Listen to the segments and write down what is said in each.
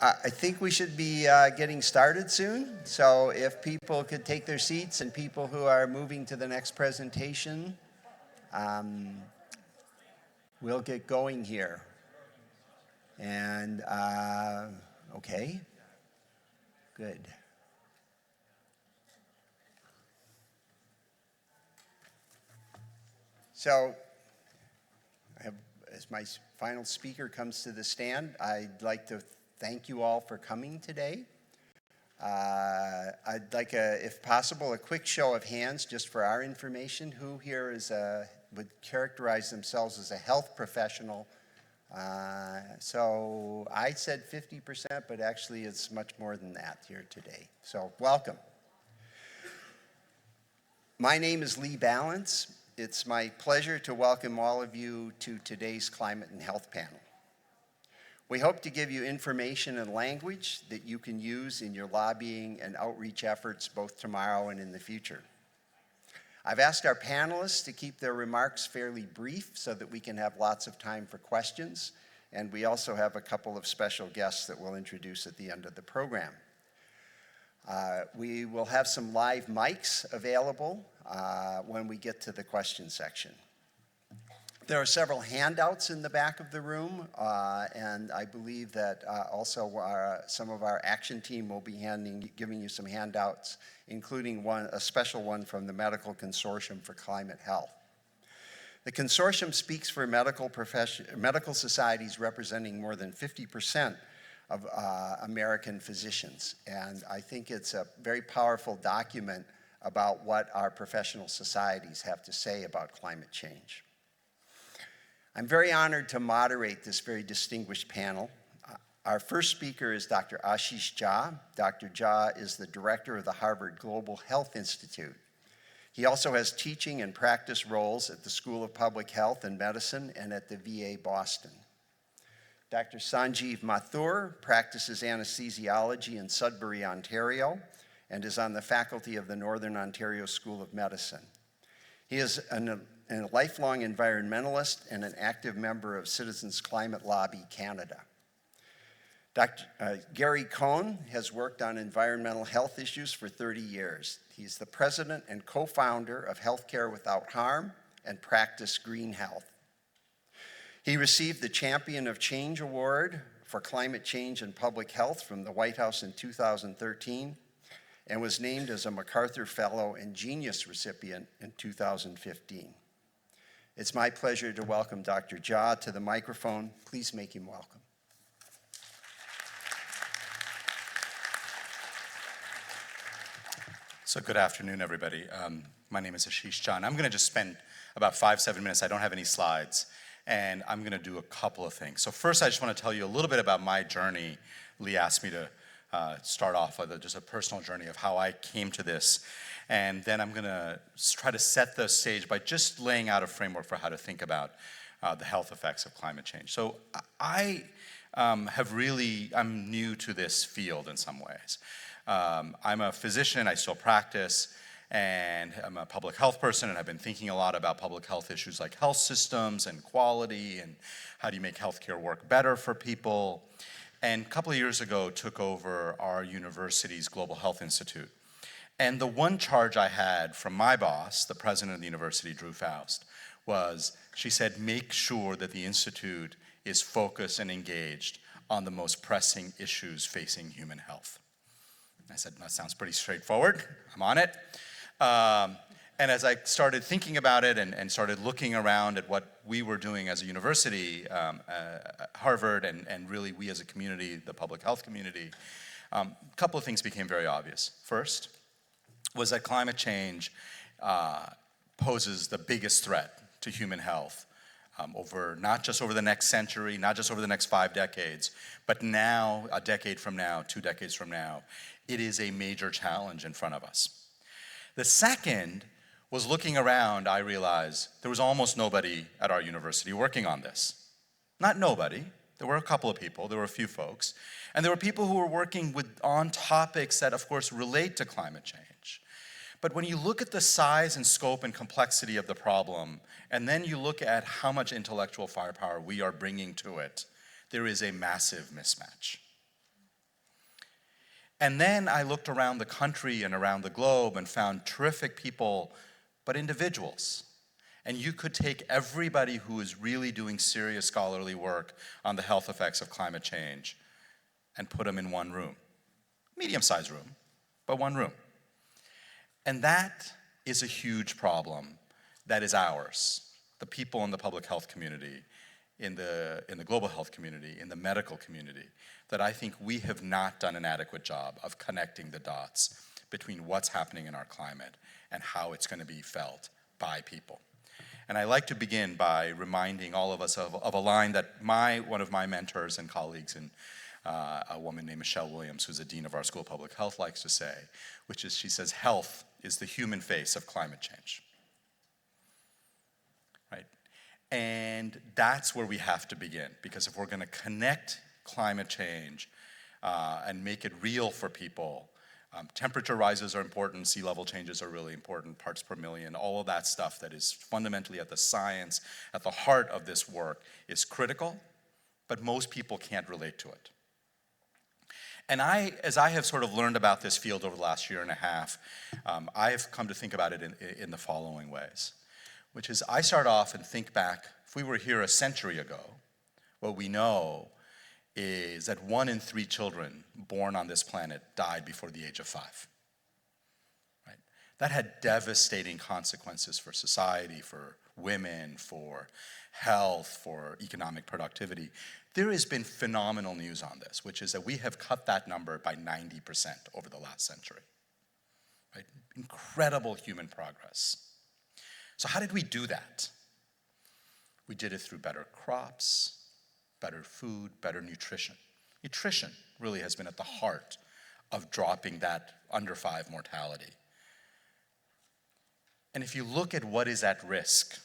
I think we should be getting started soon. So if people could take their seats and people who are moving to the next presentation, we'll get going here. And, okay, good. So as my final speaker comes to the stand, I'd like to thank you all for coming today. I'd like, if possible, a quick show of hands just for our information. Who here would characterize themselves as a health professional? So I said 50%, but actually it's much more than that here today. So welcome. My name is Lee Balance. It's my pleasure to welcome all of you to today's Climate and Health panel. We hope to give you information and language that you can use in your lobbying and outreach efforts both tomorrow and in the future. I've asked our panelists to keep their remarks fairly brief so that we can have lots of time for questions, and we also have a couple of special guests that we'll introduce at the end of the program. We will have some live mics available when we get to the question section. There are several handouts in the back of the room, and I believe that also some of our action team will be giving you some handouts, including a special one from the Medical Consortium for Climate Health. The consortium speaks for medical societies representing more than 50% of American physicians, and I think it's a very powerful document about what our professional societies have to say about climate change. I'm very honored to moderate this very distinguished panel. Our first speaker is Dr. Ashish Jha. Dr. Jha is the director of the Harvard Global Health Institute. He also has teaching and practice roles at the School of Public Health and Medicine and at the VA Boston. Dr. Sanjiv Mathur practices anesthesiology in Sudbury, Ontario, and is on the faculty of the Northern Ontario School of Medicine. He is a lifelong environmentalist and an active member of Citizens Climate Lobby Canada. Dr. Gary Cohen has worked on environmental health issues for 30 years. He's the president and co-founder of Healthcare Without Harm and Practice Green Health. He received the Champion of Change Award for Climate Change and Public Health from the White House in 2013 and was named as a MacArthur Fellow and Genius recipient in 2015. It's my pleasure to welcome Dr. Jha to the microphone. Please make him welcome. So good afternoon, everybody. My name is Ashish Jha. I'm going to just spend about 5-7 minutes. I don't have any slides, and I'm going to do a couple of things. So first, I just want to tell you a little bit about my journey. Lee asked me to start off with just a personal journey of how I came to this. And then I'm going to try to set the stage by just laying out a framework for how to think about the health effects of climate change. So I'm new to this field in some ways. I'm a physician, I still practice, and I'm a public health person, and I've been thinking a lot about public health issues like health systems and quality, and how do you make healthcare work better for people. And a couple of years ago, took over our university's Global Health Institute. And the one charge I had from my boss, the president of the university, Drew Faust, was she said, make sure that the institute is focused and engaged on the most pressing issues facing human health. I said, that sounds pretty straightforward. I'm on it. And as I started thinking about it and started looking around at what we were doing as a university, Harvard, and really we as a community, the public health community, a couple of things became very obvious. First was that climate change poses the biggest threat to human health not just over the next century, not just over the next 5 decades, but now, a decade from now, 2 decades from now, it is a major challenge in front of us. The second was looking around, I realized there was almost nobody at our university working on this. Not nobody, there were a couple of people, there were a few folks, and there were people who were working on topics that of course relate to climate change. But when you look at the size and scope and complexity of the problem, and then you look at how much intellectual firepower we are bringing to it, there is a massive mismatch. And then I looked around the country and around the globe and found terrific people, but individuals. And you could take everybody who is really doing serious scholarly work on the health effects of climate change and put them in one room. Medium-sized room, but one room. And that is a huge problem that is ours, the people in the public health community, in the global health community, in the medical community, that I think we have not done an adequate job of connecting the dots between what's happening in our climate and how it's going to be felt by people. And I like to begin by reminding all of us of a line that one of my mentors and colleagues, and a woman named Michelle Williams, who's the dean of our School of Public Health, likes to say, which is, she says, health is the human face of climate change. Right? And that's where we have to begin, because if we're going to connect climate change and make it real for people, temperature rises are important, sea level changes are really important, parts per million, all of that stuff that is fundamentally at the science, at the heart of this work is critical, but most people can't relate to it. And as I have sort of learned about this field over the last year and a half, I have come to think about it in the following ways, which is I start off and think back, if we were here a century ago, what we know is that 1 in 3 children born on this planet died before the age of 5. Right? That had devastating consequences for society, for women, for health, for economic productivity. There has been phenomenal news on this, which is that we have cut that number by 90% over the last century. Right? Incredible human progress. So how did we do that? We did it through better crops, better food, better nutrition. Nutrition really has been at the heart of dropping that under 5 mortality. And if you look at what is at risk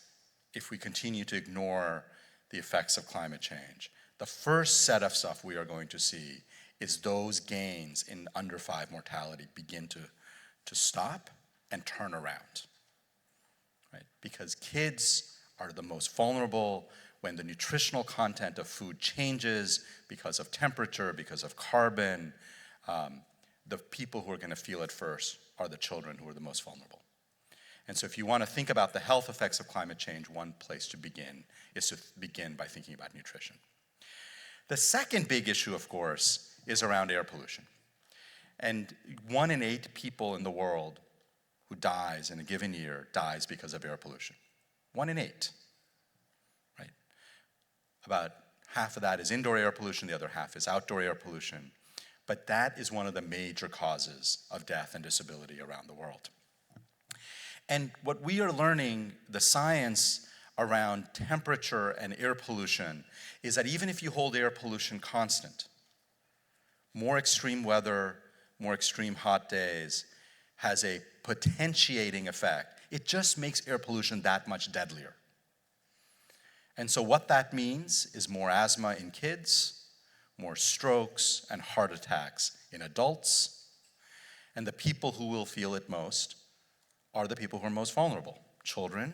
if we continue to ignore the effects of climate change, the first set of stuff we are going to see is those gains in under 5 mortality begin to stop and turn around. Right? Because kids are the most vulnerable when the nutritional content of food changes because of temperature, because of carbon. The people who are going to feel it first are the children who are the most vulnerable. And so if you want to think about the health effects of climate change, one place to begin is to begin by thinking about nutrition. The second big issue, of course, is around air pollution. And 1 in 8 people in the world who dies in a given year dies because of air pollution. 1 in 8. Right? About half of that is indoor air pollution, the other half is outdoor air pollution. But that is one of the major causes of death and disability around the world. And what we are learning, the science around temperature and air pollution, is that even if you hold air pollution constant, more extreme weather, more extreme hot days has a potentiating effect. It just makes air pollution that much deadlier. And so what that means is more asthma in kids, more strokes and heart attacks in adults, and the people who will feel it most are the people who are most vulnerable, children,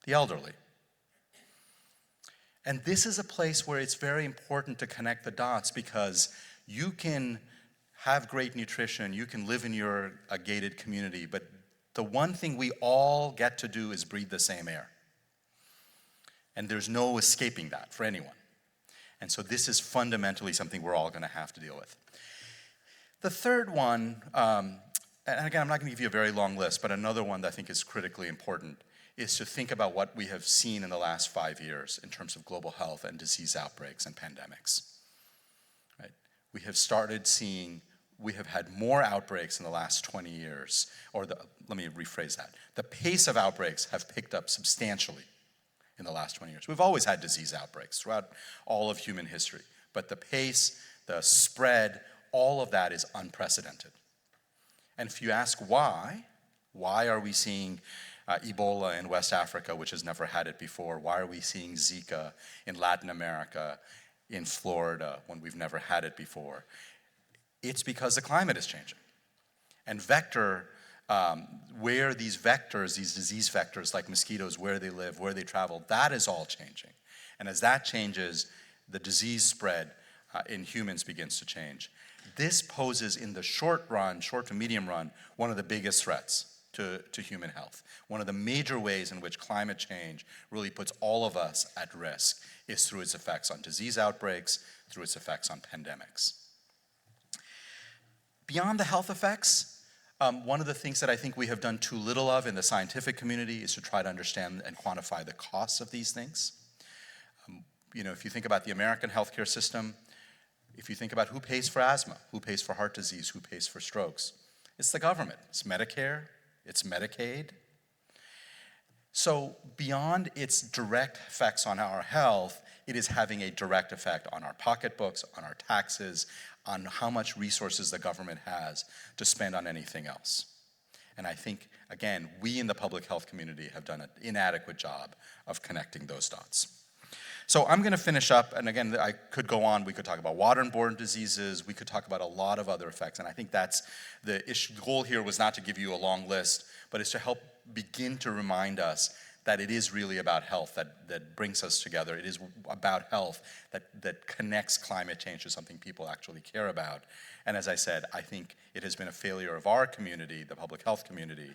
the elderly. And this is a place where it's very important to connect the dots, because you can have great nutrition, you can live in your gated community, but the one thing we all get to do is breathe the same air. And there's no escaping that for anyone. And so this is fundamentally something we're all going to have to deal with. The third one, and again, I'm not going to give you a very long list, but another one that I think is critically important is to think about what we have seen in the last 5 years in terms of global health and disease outbreaks and pandemics. Right? We have had more outbreaks in the last 20 years, let me rephrase that. The pace of outbreaks have picked up substantially in the last 20 years. We've always had disease outbreaks throughout all of human history, but the pace, the spread, all of that is unprecedented. And if you ask why are we seeing Ebola in West Africa, which has never had it before? Why are we seeing Zika in Latin America, in Florida, when we've never had it before? It's because the climate is changing. And where these vectors, these disease vectors like mosquitoes, where they live, where they travel, that is all changing. And as that changes, the disease spread in humans begins to change. this poses in the short run, short to medium run, one of the biggest threats to human health. One of the major ways in which climate change really puts all of us at risk is through its effects on disease outbreaks, through its effects on pandemics. Beyond the health effects, one of the things that I think we have done too little of in the scientific community is to try to understand and quantify the costs of these things. If you think about the American healthcare system, if you think about who pays for asthma, who pays for heart disease, who pays for strokes, it's the government. It's Medicare, it's Medicaid. So beyond its direct effects on our health, it is having a direct effect on our pocketbooks, on our taxes, on how much resources the government has to spend on anything else. And I think, again, we in the public health community have done an inadequate job of connecting those dots. So I'm going to finish up, and again, I could go on. We could talk about waterborne diseases. We could talk about a lot of other effects, and I think that's the issue. The goal here was not to give you a long list, but is to help begin to remind us that it is really about health that brings us together. It is about health that connects climate change to something people actually care about. And as I said, I think it has been a failure of our community, the public health community,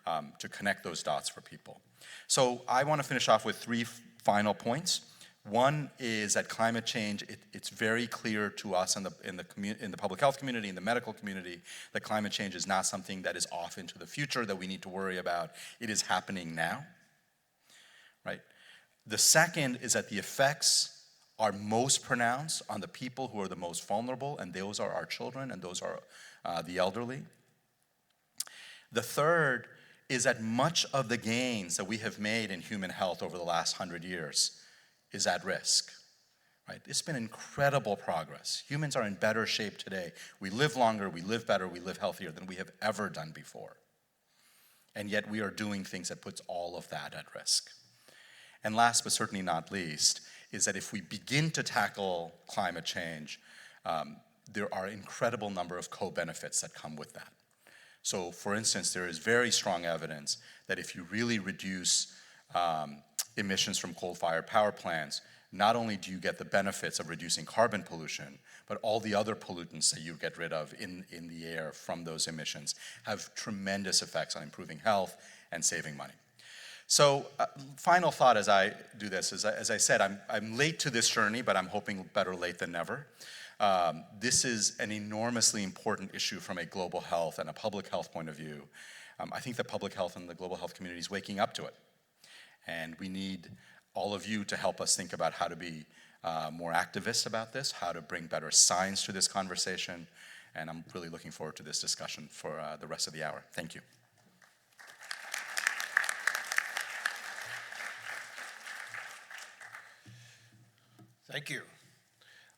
to connect those dots for people. So I want to finish off with three final points. One is that climate change, it's very clear to us in the public health community, in the medical community, that climate change is not something that is off into the future that we need to worry about. It is happening now, right? The second is that the effects are most pronounced on the people who are the most vulnerable, and those are our children, and those are the elderly. The third is that much of the gains that we have made in human health over the last 100 years is at risk, right? It's been incredible progress. Humans are in better shape today. We live longer, we live better, we live healthier than we have ever done before. And yet we are doing things that puts all of that at risk. And last but certainly not least is that if we begin to tackle climate change, there are an incredible number of co-benefits that come with that. So for instance, there is very strong evidence that if you really reduce emissions from coal-fired power plants, not only do you get the benefits of reducing carbon pollution, but all the other pollutants that you get rid of in the air from those emissions have tremendous effects on improving health and saving money. So final thought as I do this is, as I said, I'm late to this journey, but I'm hoping better late than never. This is an enormously important issue from a global health and a public health point of view. I think the public health and the global health community is waking up to it. And we need all of you to help us think about how to be more activists about this, how to bring better science to this conversation. And I'm really looking forward to this discussion for the rest of the hour. Thank you. Thank you.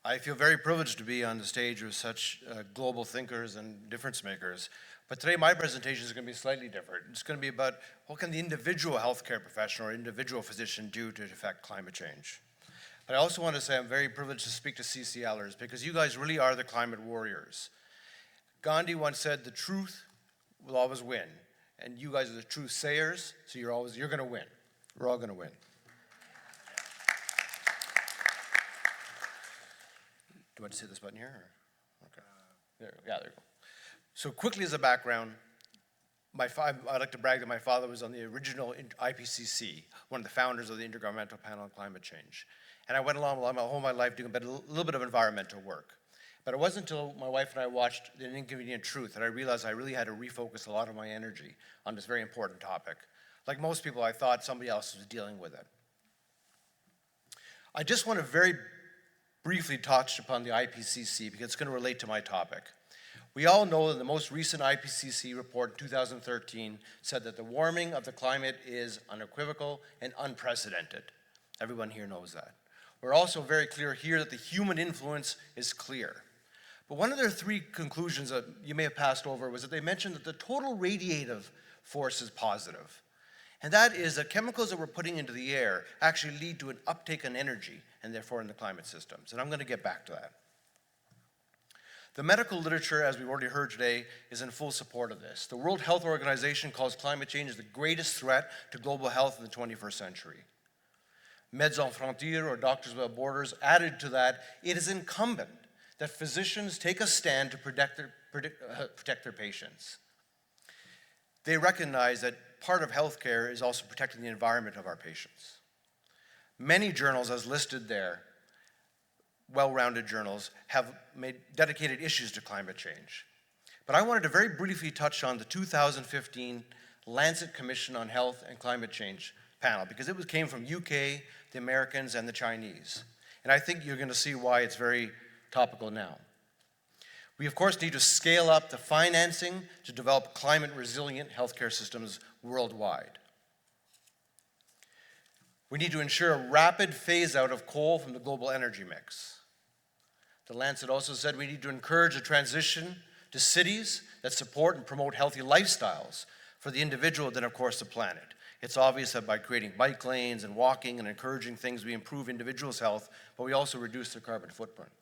I feel very privileged to be on the stage with such global thinkers and difference makers. But today my presentation is going to be slightly different. It's going to be about what can the individual healthcare professional or individual physician do to affect climate change. But I also want to say I'm very privileged to speak to CCLers because you guys really are the climate warriors. Gandhi once said, the truth will always win. And you guys are the truth sayers, so you're going to win. We're all going to win. Do you want to hit this button here? Or? Okay. There you go. So quickly as a background, I'd like to brag that my father was on the original IPCC, one of the founders of the Intergovernmental Panel on Climate Change. And I went along all my life doing a little bit of environmental work. But it wasn't until my wife and I watched The Inconvenient Truth that I realized I really had to refocus a lot of my energy on this very important topic. Like most people, I thought somebody else was dealing with it. I just want to very briefly touch upon the IPCC because it's going to relate to my topic. We all know that the most recent IPCC report in 2013 said that the warming of the climate is unequivocal and unprecedented. Everyone here knows that. We're also very clear here that the human influence is clear. But one of their three conclusions that you may have passed over was that they mentioned that the total radiative force is positive. And that is that chemicals that we're putting into the air actually lead to an uptake in energy and therefore in the climate systems. And I'm going to get back to that. The medical literature, as we've already heard today, is in full support of this. The World Health Organization calls climate change the greatest threat to global health in the 21st century. Médecins Sans Frontières, or Doctors Without Borders, added to that, it is incumbent that physicians take a stand to protect their patients. They recognize that part of healthcare is also protecting the environment of our patients. Many journals, as listed there, well-rounded journals, have made dedicated issues to climate change. But I wanted to very briefly touch on the 2015 Lancet Commission on Health and Climate Change panel, because it came from UK, the Americans, and the Chinese. And I think you're going to see why it's very topical now. We, of course, need to scale up the financing to develop climate-resilient healthcare systems worldwide. We need to ensure a rapid phase-out of coal from the global energy mix. The Lancet also said we need to encourage a transition to cities that support and promote healthy lifestyles for the individual and, of course, the planet. It's obvious that by creating bike lanes and walking and encouraging things, we improve individuals' health, but we also reduce their carbon footprint.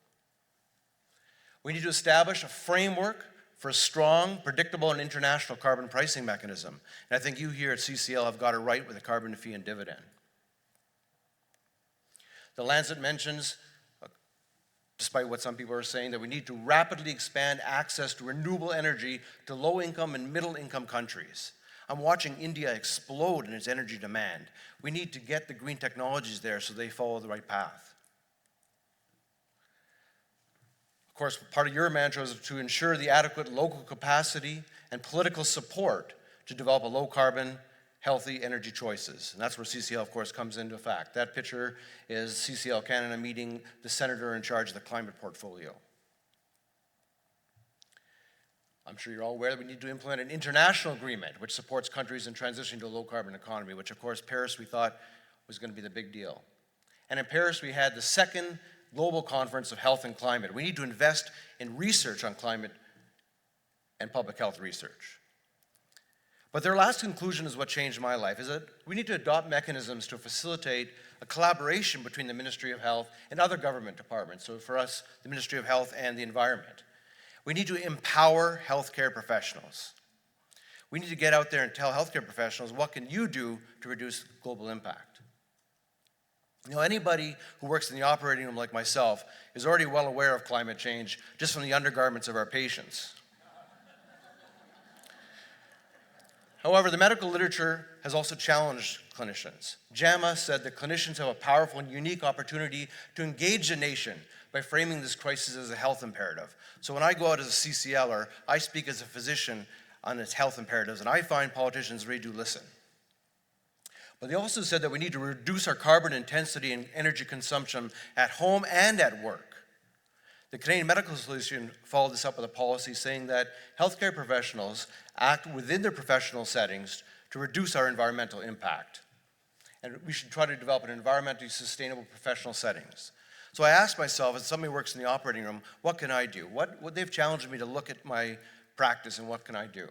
We need to establish a framework for a strong, predictable, and international carbon pricing mechanism. And I think you here at CCL have got it right with the carbon fee and dividend. The Lancet mentions, despite what some people are saying, that we need to rapidly expand access to renewable energy to low-income and middle-income countries. I'm watching India explode in its energy demand. We need to get the green technologies there so they follow the right path. Of course, part of your mantra is to ensure the adequate local capacity and political support to develop a low-carbon, healthy energy choices. And that's where CCL, of course, comes into effect. That picture is CCL Canada meeting the senator in charge of the climate portfolio. I'm sure you're all aware that we need to implement an international agreement which supports countries in transitioning to a low-carbon economy, which, of course, Paris we thought was going to be the big deal. And in Paris, we had the second Global Conference of Health and Climate. We need to invest in research on climate and public health research. But their last conclusion is what changed my life, is that we need to adopt mechanisms to facilitate a collaboration between the Ministry of Health and other government departments. So for us, the Ministry of Health and the Environment. We need to empower healthcare professionals. We need to get out there and tell healthcare professionals, what can you do to reduce global impact? You know, anybody who works in the operating room like myself is already well aware of climate change just from the undergarments of our patients. However, the medical literature has also challenged clinicians. JAMA said that clinicians have a powerful and unique opportunity to engage the nation by framing this crisis as a health imperative. So when I go out as a CCLer, I speak as a physician on its health imperatives, and I find politicians really do listen. But they also said that we need to reduce our carbon intensity and energy consumption at home and at work. The Canadian Medical Association followed this up with a policy saying that healthcare professionals act within their professional settings to reduce our environmental impact. And we should try to develop an environmentally sustainable professional settings. So I asked myself, as somebody who works in the operating room, what can I do? They've challenged me to look at my practice and what can I do?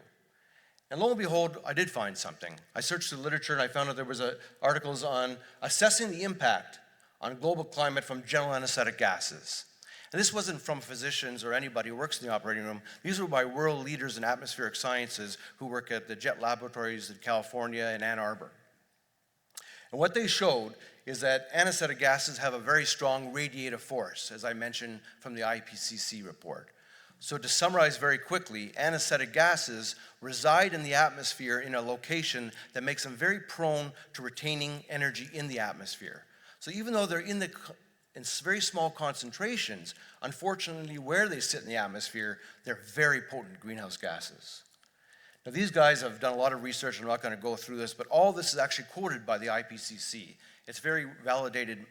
And lo and behold, I did find something. I searched the literature and I found that there was articles on assessing the impact on global climate from general anesthetic gases. And this wasn't from physicians or anybody who works in the operating room. These were by world leaders in atmospheric sciences who work at the jet laboratories in California and Ann Arbor. And what they showed is that anesthetic gases have a very strong radiative force, as I mentioned from the IPCC report. So to summarize very quickly, anesthetic gases reside in the atmosphere in a location that makes them very prone to retaining energy in the atmosphere. So even though they're in very small concentrations, unfortunately where they sit in the atmosphere, they're very potent greenhouse gases. Now these guys have done a lot of research, I'm not going to go through this, but all this is actually quoted by the IPCC. It's very validated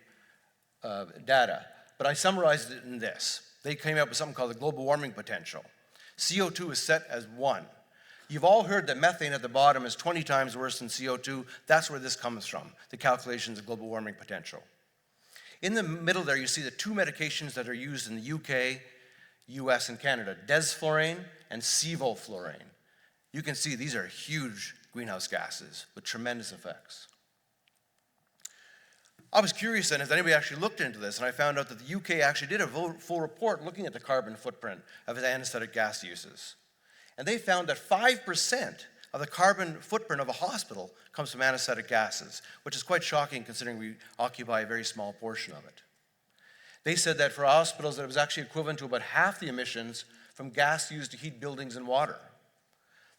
data, but I summarized it in this. They came up with something called the global warming potential. CO2 is set as 1. You've all heard that methane at the bottom is 20 times worse than CO2. That's where this comes from, the calculations of global warming potential. In the middle there, you see the two medications that are used in the UK, US, and Canada, desflurane and sevoflurane. You can see these are huge greenhouse gases with tremendous effects. I was curious then, has anybody actually looked into this? And I found out that the UK actually did a full report looking at the carbon footprint of its anesthetic gas uses. And they found that 5% of the carbon footprint of a hospital comes from anesthetic gases, which is quite shocking considering we occupy a very small portion of it. They said that for hospitals that it was actually equivalent to about half the emissions from gas used to heat buildings and water.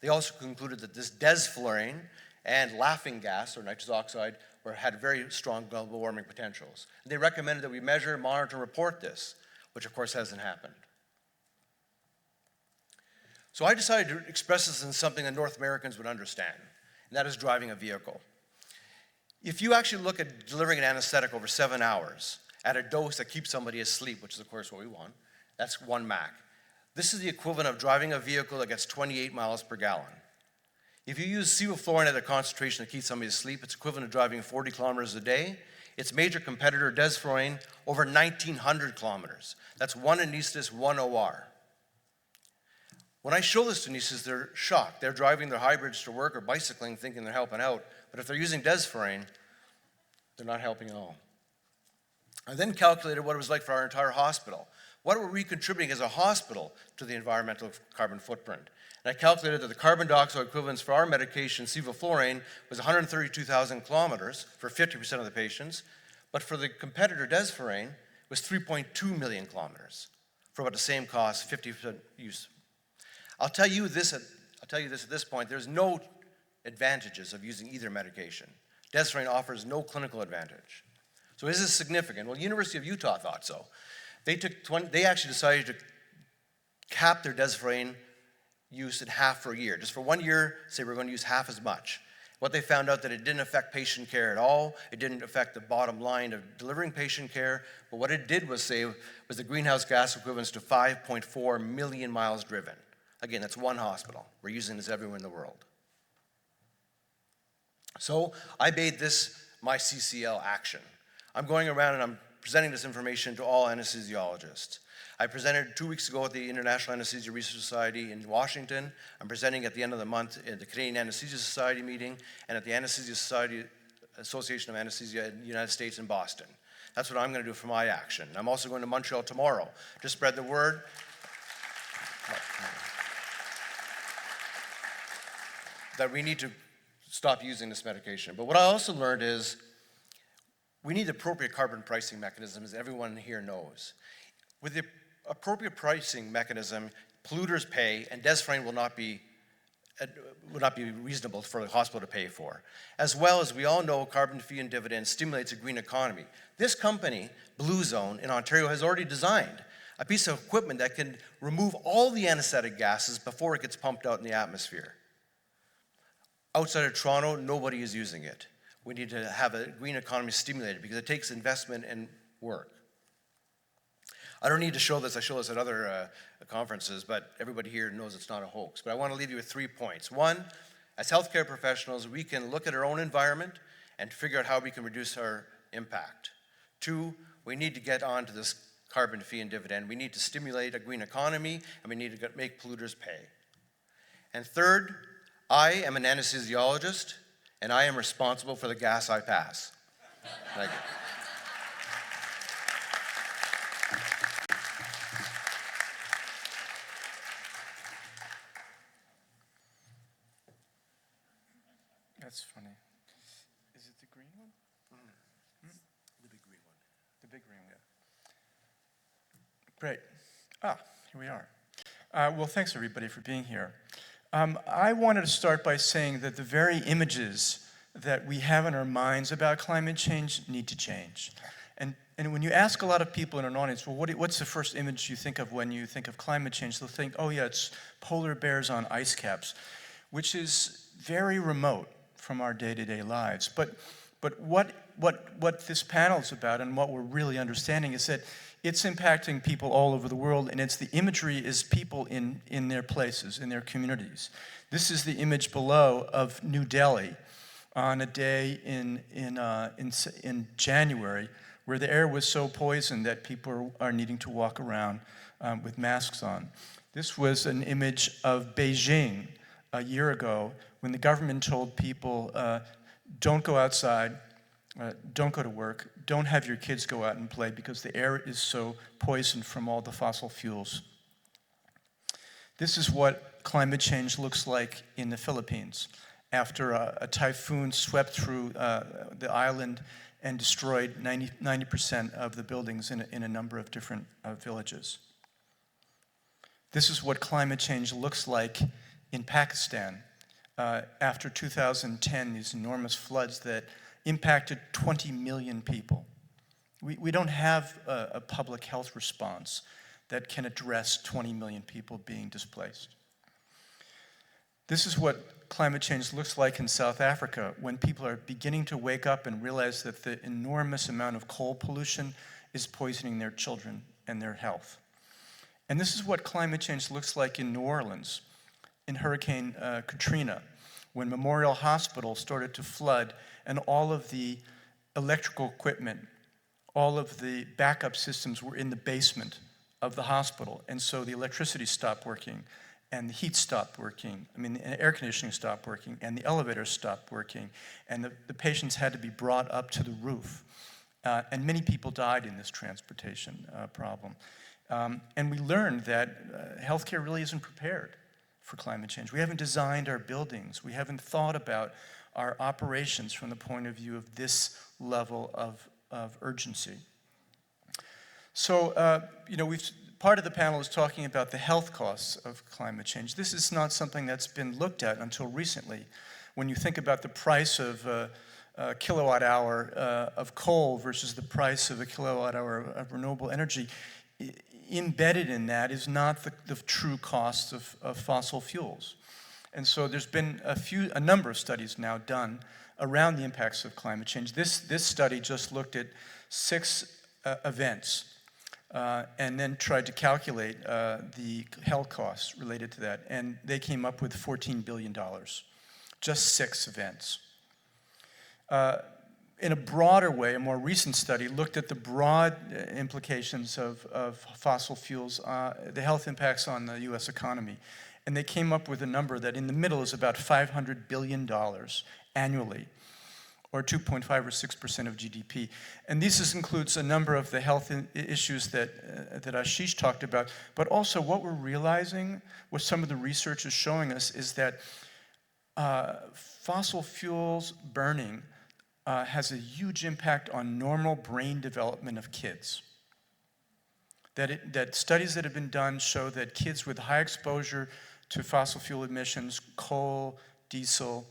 They also concluded that this desflurane and laughing gas, or nitrous oxide, had very strong global warming potentials. They recommended that we measure, monitor, and report this, which of course hasn't happened. So I decided to express this in something that North Americans would understand, and that is driving a vehicle. If you actually look at delivering an anesthetic over 7 hours at a dose that keeps somebody asleep, which is of course what we want, that's 1 Mach. This is the equivalent of driving a vehicle that gets 28 miles per gallon. If you use sevoflurane at a concentration that keeps somebody asleep, it's equivalent to driving 40 kilometers a day. Its major competitor, desflurane, over 1,900 kilometers. That's 1 anesthetist, 1 OR. When I show this to anesthetists, they're shocked. They're driving their hybrids to work or bicycling thinking they're helping out, but if they're using desflurane, they're not helping at all. I then calculated what it was like for our entire hospital. What were we contributing as a hospital to the environmental carbon footprint? And I calculated that the carbon dioxide equivalence for our medication, sevoflurane, was 132,000 kilometers for 50% of the patients, but for the competitor, desflurane, was 3.2 million kilometers for about the same cost, 50% use. I'll tell you this at this point, there's no advantages of using either medication. Desflurane offers no clinical advantage. So is this significant? Well, University of Utah thought so. They actually decided to cap their desflurane use in half for a year. Just for 1 year, say we're going to use half as much. What they found out that it didn't affect patient care at all. It didn't affect the bottom line of delivering patient care. But what it did was save was the greenhouse gas equivalents to 5.4 million miles driven. Again, that's 1 hospital. We're using this everywhere in the world. So I made this my CCL action. I'm going around and I'm presenting this information to all anesthesiologists. I presented 2 weeks ago at the International Anesthesia Research Society in Washington. I'm presenting at the end of the month at the Canadian Anesthesia Society meeting and at the Anesthesia Society Association of Anesthesia in the United States in Boston. That's what I'm going to do for my action. I'm also going to Montreal tomorrow to spread the word. That we need to stop using this medication. But what I also learned is we need appropriate carbon pricing mechanisms, everyone here knows. With the appropriate pricing mechanism, polluters pay, and desflurane will not be reasonable for the hospital to pay for. As well as we all know, carbon fee and dividend stimulates a green economy. This company, Blue Zone in Ontario, has already designed a piece of equipment that can remove all the anesthetic gases before it gets pumped out in the atmosphere. Outside of Toronto, nobody is using it. We need to have a green economy stimulated because it takes investment and work. I don't need to show this. I show this at other conferences, but everybody here knows it's not a hoax. But I want to leave you with 3 points. 1, as healthcare professionals, we can look at our own environment and figure out how we can reduce our impact. 2, we need to get on to this carbon fee and dividend. We need to stimulate a green economy, and we need to make polluters pay. And 3rd, I am an anesthesiologist, and I am responsible for the gas I pass. Thank you. That's funny. Is it the green one? The big green one. The big green one. Great. Here we are. Well, thanks everybody for being here. I wanted to start by saying that the very images that we have in our minds about climate change need to change. And when you ask a lot of people in an audience, well, what's the first image you think of when you think of climate change? They'll think, oh yeah, it's polar bears on ice caps, which is very remote from our day-to-day lives. But what this panel is about and what we're really understanding is that it's impacting people all over the world, and the imagery is people in their places, in their communities. This is the image below of New Delhi on a day in January where the air was so poisoned that people are needing to walk around with masks on. This was an image of Beijing a year ago when the government told people, don't go outside, don't go to work, don't have your kids go out and play because the air is so poisoned from all the fossil fuels. This is what climate change looks like in the Philippines after a typhoon swept through the island and destroyed 90% of the buildings in a number of different villages. This is what climate change looks like in Pakistan after 2010, these enormous floods that impacted 20 million people. We don't have a public health response that can address 20 million people being displaced. This is what climate change looks like in South Africa when people are beginning to wake up and realize that the enormous amount of coal pollution is poisoning their children and their health. And this is what climate change looks like in New Orleans in Hurricane Katrina, when Memorial Hospital started to flood and all of the electrical equipment, all of the backup systems were in the basement of the hospital. And so the electricity stopped working, and the heat stopped working. The air conditioning stopped working, and the elevators stopped working, and the patients had to be brought up to the roof. And many people died in this transportation problem. And we learned that healthcare really isn't prepared for climate change. We haven't designed our buildings. We haven't thought about our operations from the point of view of this level of urgency. So, part of the panel is talking about the health costs of climate change. This is not something that's been looked at until recently. When you think about the price of a kilowatt hour of coal versus the price of a kilowatt hour of renewable energy, embedded in that is not the true cost of fossil fuels. And so there's been a number of studies now done around the impacts of climate change. This study just looked at 6 events and then tried to calculate the health costs related to that. And they came up with $14 billion, just 6 events. In a broader way, a more recent study looked at the broad implications of fossil fuels, the health impacts on the US economy. And they came up with a number that in the middle is about $500 billion annually, or 2.5 or 6% of GDP. And this includes a number of the health issues that Ashish talked about, but also what we're realizing, what some of the research is showing us, is that fossil fuels burning has a huge impact on normal brain development of kids. That studies that have been done show that kids with high exposure to fossil fuel emissions, coal, diesel,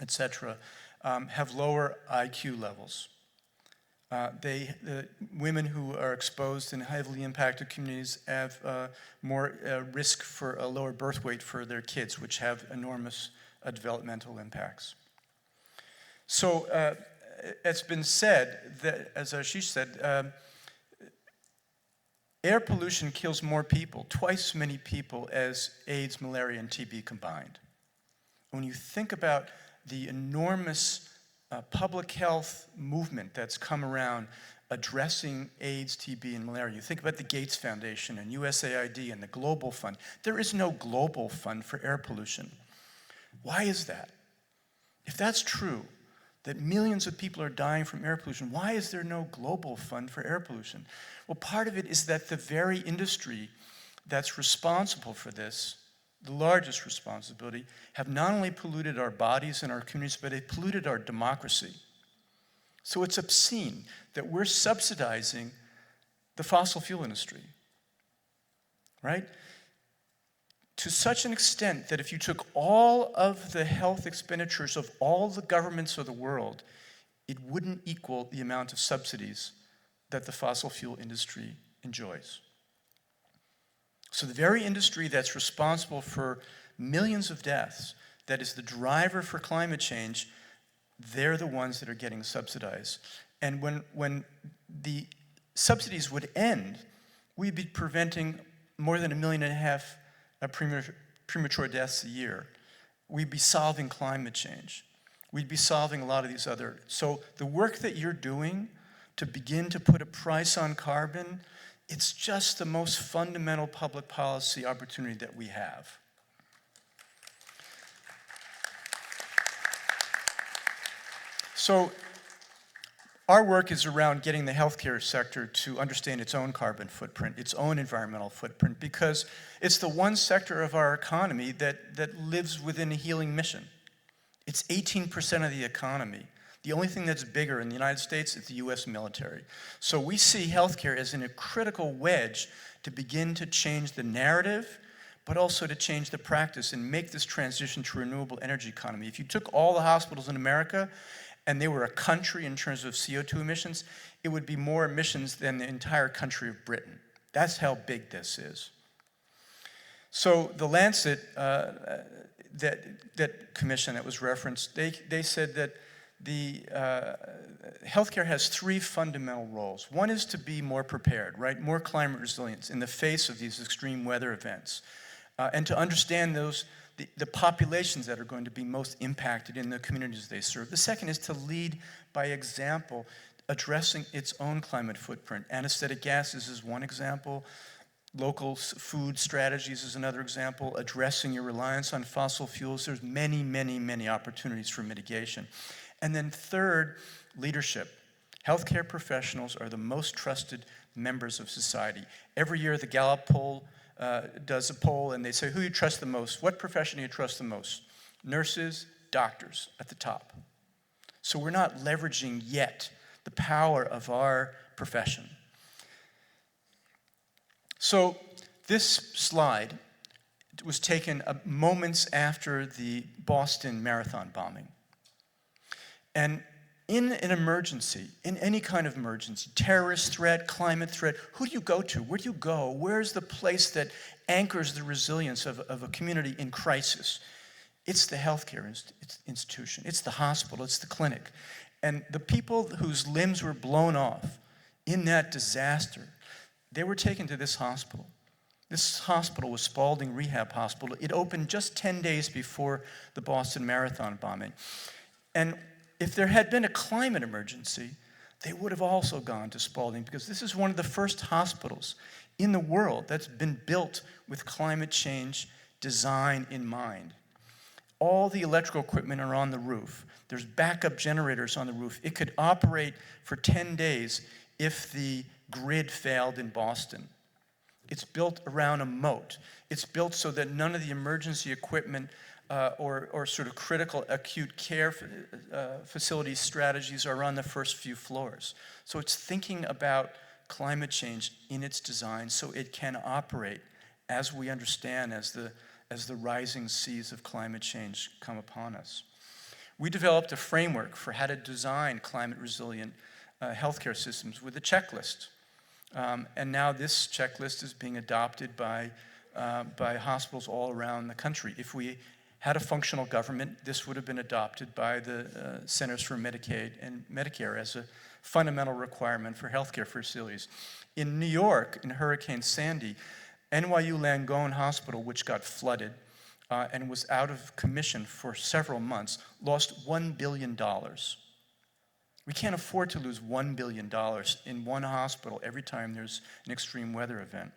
etc., have lower IQ levels. The women who are exposed in heavily impacted communities have more risk for a lower birth weight for their kids, which have enormous developmental impacts. So it's been said that, as Ashish said, air pollution kills more people, twice as many people as AIDS, malaria, and TB combined. When you think about the enormous public health movement that's come around addressing AIDS, TB, and malaria, you think about the Gates Foundation and USAID and the Global Fund. There is no global fund for air pollution. Why is that? If that's true, that millions of people are dying from air pollution, why is there no global fund for air pollution? Well, part of it is that the very industry that's responsible for this, the largest responsibility, have not only polluted our bodies and our communities, but they've polluted our democracy. So it's obscene that we're subsidizing the fossil fuel industry, right? To such an extent that if you took all of the health expenditures of all the governments of the world, it wouldn't equal the amount of subsidies that the fossil fuel industry enjoys. So the very industry that's responsible for millions of deaths, that is the driver for climate change, they're the ones that are getting subsidized. And when the subsidies would end, we'd be preventing more than 1.5 million premature deaths a year. We'd be solving climate change. We'd be solving a lot of these other. So the work that you're doing to begin to put a price on carbon, it's just the most fundamental public policy opportunity that we have. So our work is around getting the healthcare sector to understand its own carbon footprint, its own environmental footprint, because it's the one sector of our economy that lives within a healing mission. It's 18% of the economy. The only thing that's bigger in the United States is the US military. So we see healthcare as a critical wedge to begin to change the narrative, but also to change the practice and make this transition to renewable energy economy. If you took all the hospitals in America and they were a country in terms of CO2 emissions, it would be more emissions than the entire country of Britain. That's how big this is. So the Lancet, that commission that was referenced, they said that the healthcare has three fundamental roles. One is to be more prepared, right? More climate resilience in the face of these extreme weather events. And to understand the populations that are going to be most impacted in the communities they serve. The second is to lead by example, addressing its own climate footprint. Anesthetic gases is one example. Local food strategies is another example. Addressing your reliance on fossil fuels. There's many, many, many opportunities for mitigation. And then third, leadership. Healthcare professionals are the most trusted members of society. Every year the Gallup poll does a poll and they say, who you trust the most? What profession do you trust the most? Nurses, doctors at the top. So we're not leveraging yet the power of our profession. So this slide was taken moments after the Boston Marathon bombing. And in an emergency, in any kind of emergency, terrorist threat, climate threat, who do you go to? Where do you go? Where's the place that anchors the resilience of a community in crisis? It's the healthcare institution. It's the hospital. It's the clinic. And the people whose limbs were blown off in that disaster, they were taken to this hospital. This hospital was Spaulding Rehab Hospital. It opened just 10 days before the Boston Marathon bombing. And if there had been a climate emergency, they would have also gone to Spaulding because this is one of the first hospitals in the world that's been built with climate change design in mind. All the electrical equipment are on the roof. There's backup generators on the roof. It could operate for 10 days if the grid failed in Boston. It's built around a moat. It's built so that none of the emergency equipment or sort of critical acute care facility strategies are on the first few floors. So it's thinking about climate change in its design so it can operate as we understand as the rising seas of climate change come upon us. We developed a framework for how to design climate resilient healthcare systems with a checklist. And now this checklist is being adopted by hospitals all around the country. If we had a functional government, this would have been adopted by the Centers for Medicaid and Medicare as a fundamental requirement for healthcare facilities. In New York, in Hurricane Sandy, NYU Langone Hospital, which got flooded and was out of commission for several months, lost $1 billion. We can't afford to lose $1 billion in one hospital every time there's an extreme weather event.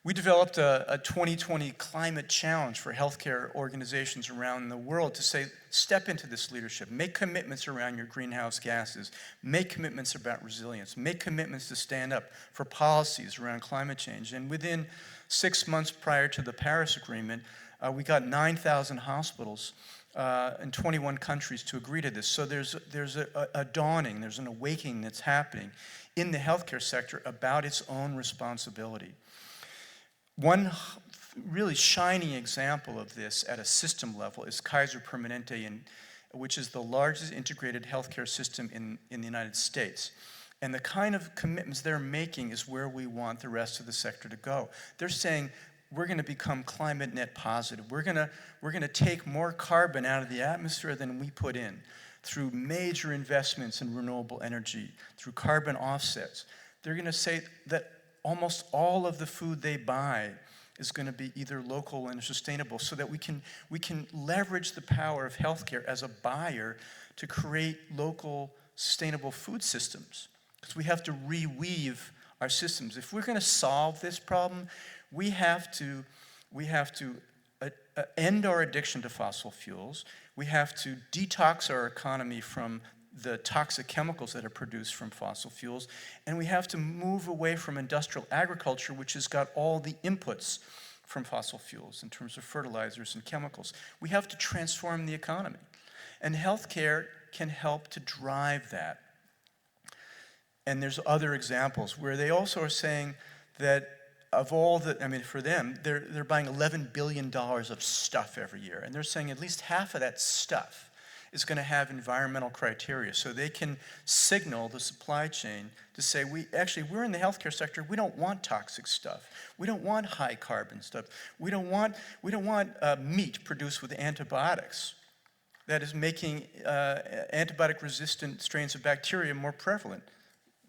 We developed a 2020 climate challenge for healthcare organizations around the world to say, step into this leadership, make commitments around your greenhouse gases, make commitments about resilience, make commitments to stand up for policies around climate change. And within 6 months prior to the Paris Agreement, we got 9,000 hospitals in 21 countries to agree to this. So there's a dawning, there's an awakening that's happening in the healthcare sector about its own responsibility. One really shining example of this at a system level is Kaiser Permanente, which is the largest integrated healthcare system in the United States. And the kind of commitments they're making is where we want the rest of the sector to go. They're saying, we're going to become climate net positive. We're going to take more carbon out of the atmosphere than we put in through major investments in renewable energy, through carbon offsets. They're going to say that almost all of the food they buy is going to be either local and sustainable so that we can leverage the power of healthcare as a buyer to create local sustainable food systems. Because we have to reweave our systems. If we're going to solve this problem, we have to end our addiction to fossil fuels. We have to detox our economy from the toxic chemicals that are produced from fossil fuels, and we have to move away from industrial agriculture, which has got all the inputs from fossil fuels in terms of fertilizers and chemicals. We have to transform the economy. And healthcare can help to drive that. And there's other examples where they also are saying that of all the, I mean, for them, they're buying $11 billion of stuff every year. And they're saying at least half of that stuff is going to have environmental criteria. So they can signal the supply chain to say, we're in the healthcare sector, we don't want toxic stuff. We don't want high carbon stuff. We don't want meat produced with antibiotics that is making antibiotic resistant strains of bacteria more prevalent.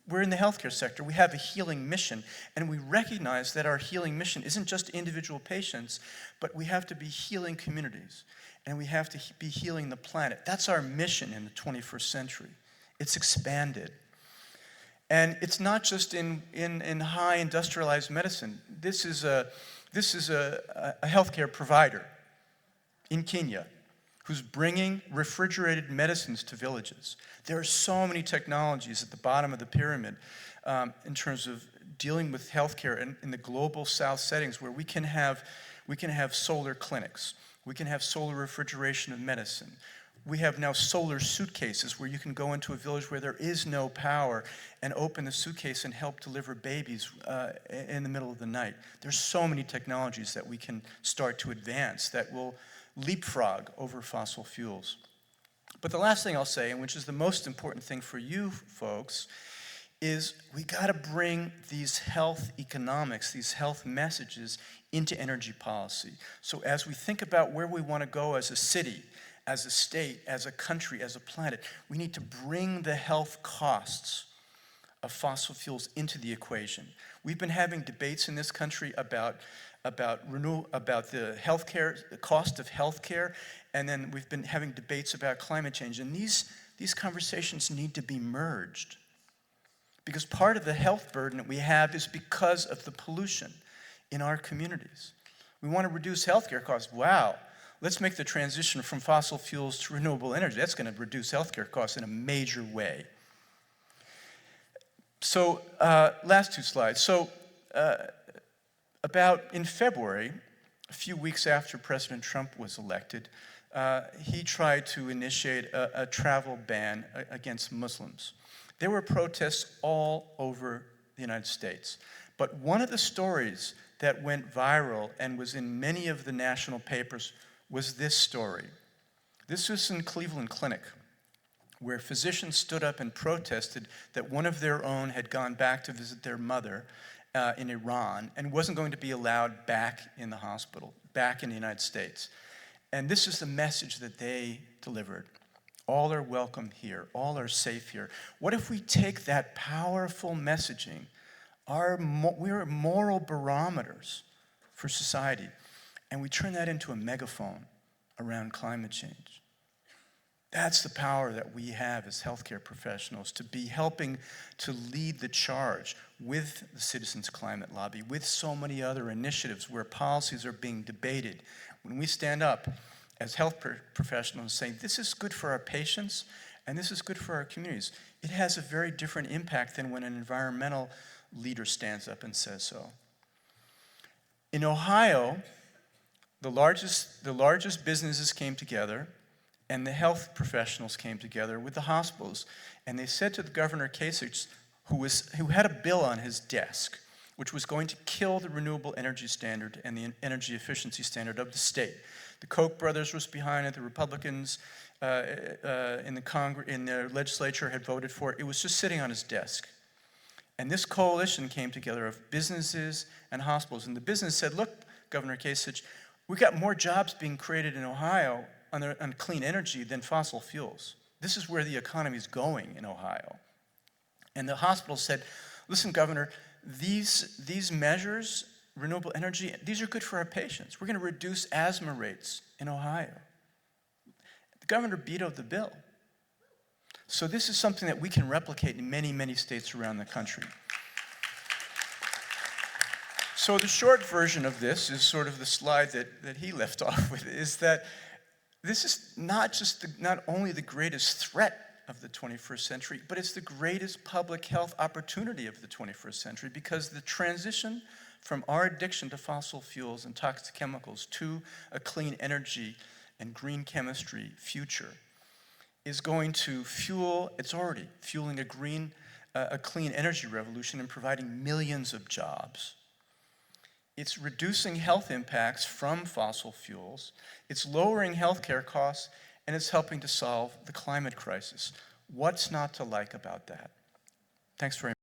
We're in the healthcare sector. We have a healing mission, and we recognize that our healing mission isn't just individual patients, but we have to be healing communities, and we have to be healing the planet. That's our mission in the 21st century. It's expanded. And it's not just in high industrialized medicine. This is a healthcare provider in Kenya who's bringing refrigerated medicines to villages. There are so many technologies at the bottom of the pyramid in terms of dealing with healthcare in the global south settings where we can have solar clinics. We can have solar refrigeration of medicine. We have now solar suitcases where you can go into a village where there is no power and open the suitcase and help deliver babies in the middle of the night. There's so many technologies that we can start to advance that will leapfrog over fossil fuels. But the last thing I'll say, and which is the most important thing for you folks, is we got to bring these health economics, these health messages into energy policy. So as we think about where we want to go as a city, as a state, as a country, as a planet, we need to bring the health costs of fossil fuels into the equation. We've been having debates in this country about the healthcare, the cost of healthcare, and then we've been having debates about climate change. And these conversations need to be merged. Because part of the health burden that we have is because of the pollution in our communities. We want to reduce healthcare costs. Wow, let's make the transition from fossil fuels to renewable energy. That's going to reduce healthcare costs in a major way. So, last two slides. So, about in February, a few weeks after President Trump was elected, he tried to initiate a travel ban against Muslims. There were protests all over the United States. But one of the stories that went viral and was in many of the national papers was this story. This was in Cleveland Clinic, where physicians stood up and protested that one of their own had gone back to visit their mother in Iran and wasn't going to be allowed back in the hospital, back in the United States. And this is the message that they delivered. All are welcome here. All are safe here. What if we take that powerful messaging, we're moral barometers for society, and we turn that into a megaphone around climate change? That's the power that we have as healthcare professionals, to be helping to lead the charge with the Citizens Climate Lobby, with so many other initiatives where policies are being debated. When we stand up as health professionals saying, this is good for our patients and this is good for our communities, it has a very different impact than when an environmental leader stands up and says so. In Ohio, the largest businesses came together and the health professionals came together with the hospitals, and they said to the Governor Kasich, who had a bill on his desk, which was going to kill the renewable energy standard and the energy efficiency standard of the state. The Koch brothers was behind it. The Republicans in the legislature had voted for it. It was just sitting on his desk. And this coalition came together of businesses and hospitals. And the business said, look, Governor Kasich, we got more jobs being created in Ohio on clean energy than fossil fuels. This is where the economy is going in Ohio. And the hospital said, listen, Governor, these measures, renewable energy, these are good for our patients. We're going to reduce asthma rates in Ohio. The governor vetoed the bill. So this is something that we can replicate in many, many states around the country. So the short version of this is sort of the slide that he left off with, is that this is not only the greatest threat of the 21st century, but it's the greatest public health opportunity of the 21st century, because the transition from our addiction to fossil fuels and toxic chemicals to a clean energy and green chemistry future is going to fuel, it's already fueling a clean energy revolution and providing millions of jobs. It's reducing health impacts from fossil fuels, it's lowering healthcare costs, and it's helping to solve the climate crisis. What's not to like about that? Thanks very much.